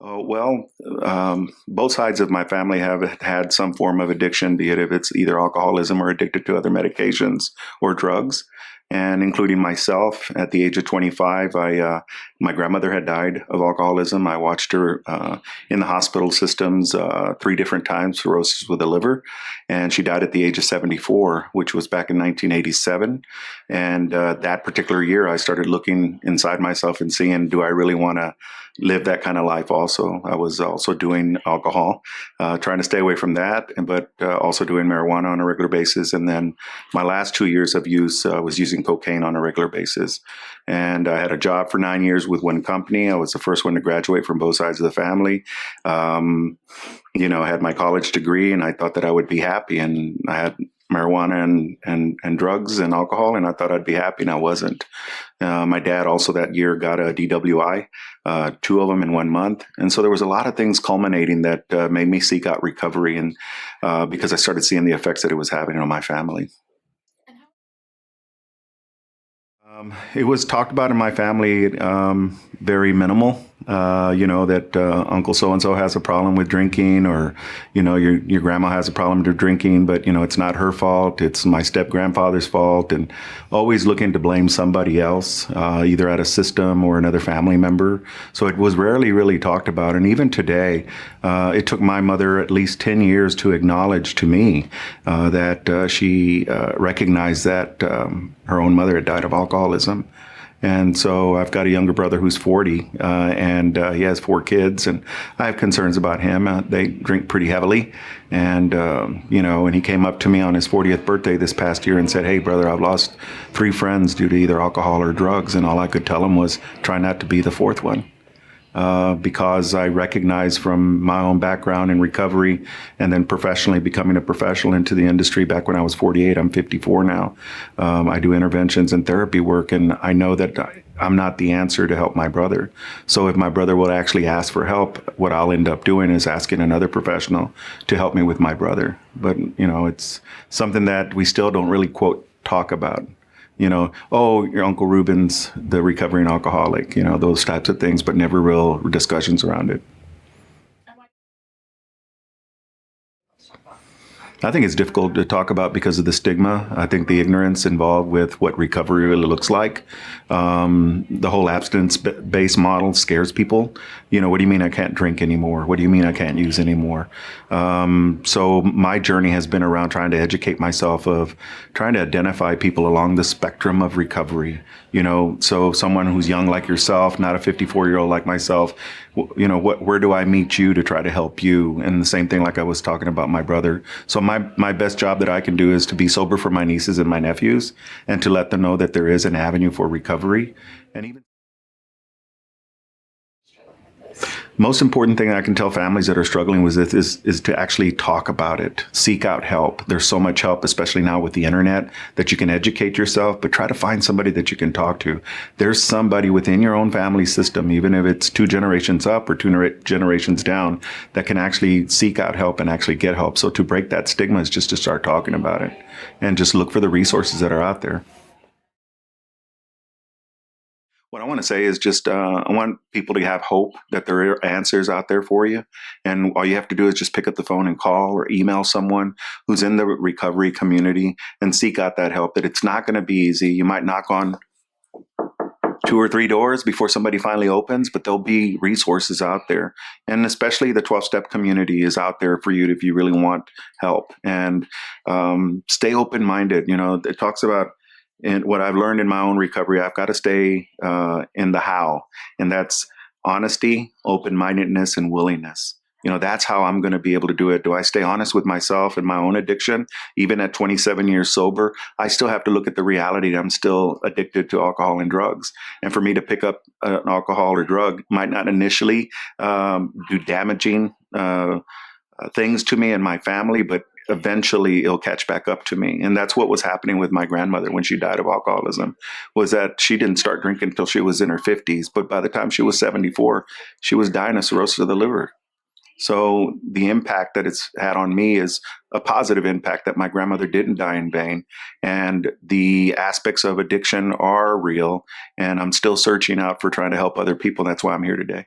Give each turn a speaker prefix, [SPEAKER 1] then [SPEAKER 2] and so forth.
[SPEAKER 1] Both sides of my family have had some form of addiction, be it if it's either alcoholism or addicted to other medications or drugs. And including myself, at the age of 25, my grandmother had died of alcoholism. I watched her in the hospital systems three different times, cirrhosis with the liver, and she died at the age of 74, which was back in 1987. And that particular year, I started looking inside myself and seeing, do I really want to live that kind of life also? I was also doing alcohol, trying to stay away from that, but also doing marijuana on a regular basis. And then my last 2 years of use was using cocaine on a regular basis. And I had a job for 9 years with one company. I was the first one to graduate from both sides of the family. I had my college degree, and I thought that I would be happy. And I had marijuana and drugs and alcohol, and I thought I'd be happy, and I wasn't. My dad also that year got a DWI, two of them in 1 month. And so there was a lot of things culminating that made me seek out recovery, and because I started seeing the effects that it was having on my family. It was talked about in my family, very minimal. That Uncle so and so has a problem with drinking, or your grandma has a problem with drinking, but it's not her fault. It's my step grandfather's fault, and always looking to blame somebody else, either at a system or another family member. So it was rarely really talked about, and even today, it took my mother at least 10 years to acknowledge to me that she recognized that her own mother had died of alcoholism. And so I've got a younger brother who's 40, and he has four kids, and I have concerns about him. They drink pretty heavily. And, and he came up to me on his 40th birthday this past year and said, "Hey, brother, I've lost three friends due to either alcohol or drugs." And all I could tell him was, try not to be the fourth one. Because I recognize from my own background in recovery, and then professionally becoming a professional into the industry back when I was 48. I'm 54 now. I do interventions and therapy work, and I know that I'm not the answer to help my brother. So if my brother will actually ask for help, what I'll end up doing is asking another professional to help me with my brother. But, it's something that we still don't really, quote, talk about. Oh, your Uncle Ruben's the recovering alcoholic, those types of things, but never real discussions around it. I think it's difficult to talk about because of the stigma. I think the ignorance involved with what recovery really looks like. The whole abstinence-based model scares people. What do you mean I can't drink anymore? What do you mean I can't use anymore? So my journey has been around trying to educate myself, of trying to identify people along the spectrum of recovery. So someone who's young like yourself, not a 54-year-old like myself, where do I meet you to try to help you? And the same thing like I was talking about my brother. So my best job that I can do is to be sober for my nieces and my nephews, and to let them know that there is an avenue for recovery. And even most important thing I can tell families that are struggling with this is to actually talk about it, seek out help. There's so much help, especially now with the internet, that you can educate yourself, but try to find somebody that you can talk to. There's somebody within your own family system, even if it's two generations up or generations down, that can actually seek out help and actually get help. So to break that stigma is just to start talking about it, and just look for the resources that are out there. What I want to say is just I want people to have hope that there are answers out there for you. And all you have to do is just pick up the phone and call or email someone who's in the recovery community and seek out that help. That it's not going to be easy. You might knock on two or three doors before somebody finally opens, but there'll be resources out there. And especially the 12-step community is out there for you if you really want help. And stay open-minded. It talks about, and what I've learned in my own recovery, I've got to stay in the how, and that's honesty, open-mindedness, and willingness. That's how I'm going to be able to do it. Do I stay honest with myself and my own addiction? Even at 27 years sober, I still have to look at the reality that I'm still addicted to alcohol and drugs. And for me to pick up an alcohol or drug might not initially do damaging things to me and my family, but eventually it'll catch back up to me. And that's what was happening with my grandmother when she died of alcoholism, was that she didn't start drinking until she was in her 50s. But by the time she was 74, she was dying of cirrhosis of the liver. So the impact that it's had on me is a positive impact, that my grandmother didn't die in vain. And the aspects of addiction are real. And I'm still searching out for trying to help other people. That's why I'm here today.